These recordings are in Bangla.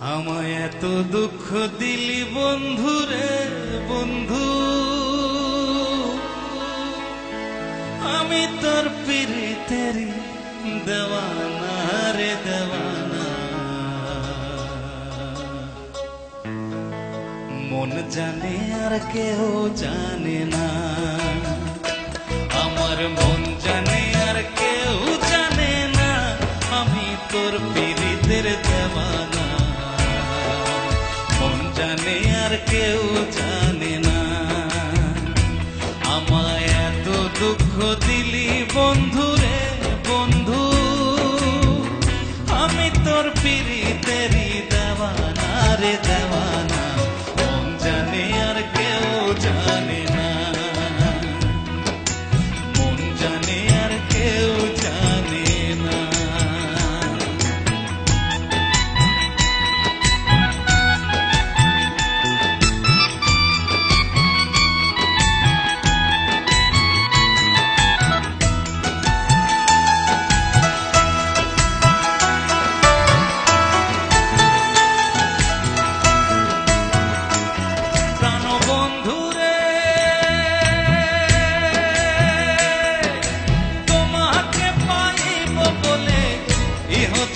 আমায় এত দুঃখ দিলি বন্ধু রে বন্ধু, আমি তোর পিরিতেরি দেওয়ানা রে দেওয়ানা। মন জানে আর কেউ জানে না, আমার মন জানে আর কেউ জানে না, আমি তোর পিরিতের দেওয়ানা। মন জানে আর কেউ জানে না, আমায় এত দুঃখ দিলি বন্ধু রে বন্ধু, আমি তোর পিরিতেরি দেওয়ানা রে দেওয়ানা। মন জানে আর কেউ জানে না, মন জানে আর কেউ জানে না।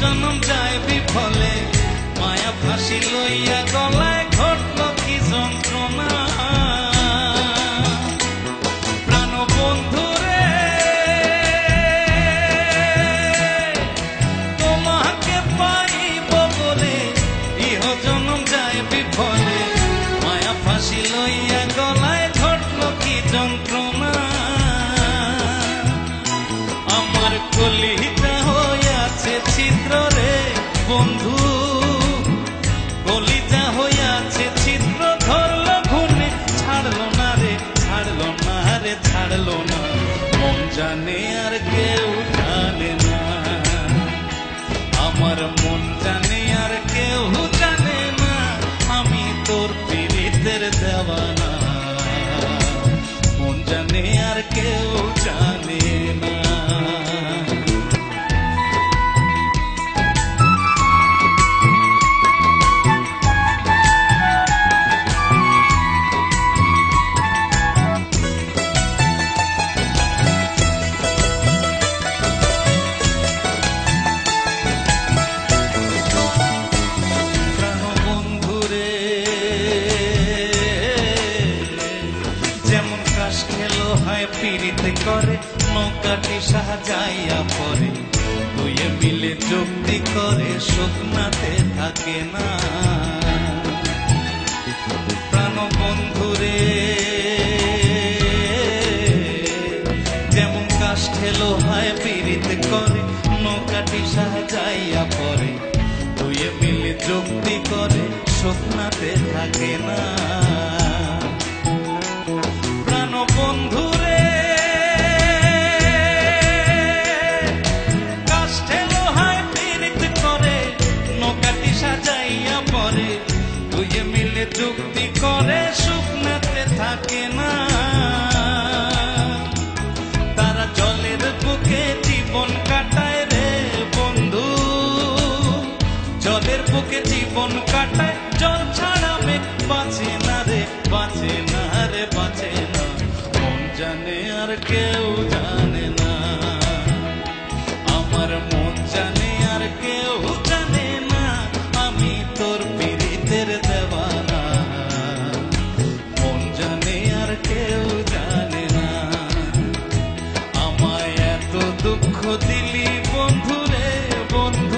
জনম যায় বিফলে, মায়া ফাঁসি লইয়া গলায় ঘটল কি যন্ত্রণা। প্রাণ বন্ধু রে তোমাকে পাইব বলে, ইহ জনম যায় বিফলে, মায়া ফাঁসি লইয়া গলায় ঘটল কি যন্ত্রণা। আমার কলিটা হইয়াছে ছিদ্র রে বন্ধু, কলিজা হইয়াছে ছিদ্র, ধরল ঘুরে ছাড়লো না রে ছাড়লো না রে ছাড়লো না। মন জানে আর কেউ জানে না, আমার মন জানে আর কেউ জানে না, আমি তোর পিরিতের দেওয়ানা। মন জানে আর কেউ জানে না। পিরিতে করে নৌকাটি সাজাইয়া পরে, দুয়ে মিলে চুক্তি করে শুকনাতে থাকে না। প্রাণ বন্ধুরে যেমন কাষ্ঠে লোহায় পিরিতে করে নৌকাটি সাজাইয়া পরে, দুয়ে মিলে চুক্তি করে শুকনাতে থাকে না। প্রাণ বন্ধু চুক্তি করে শুকনাতে থাকে না। তারা জলের বুকে জীবন কাটায় রে বন্ধু, জলের বুকে জীবন কাটায়, জল ছাড়া মেঘ বাঁচে না রে বাঁচে না রে বাঁচে না। মন জানে আর কেউ জানে না, আমার মন জানে আর কেউ জানে না, আমি তোর পিরিতের দেওয়ানা। কেউ জানে না, আমায় এত দুঃখ দিলি বন্ধু রে বন্ধু।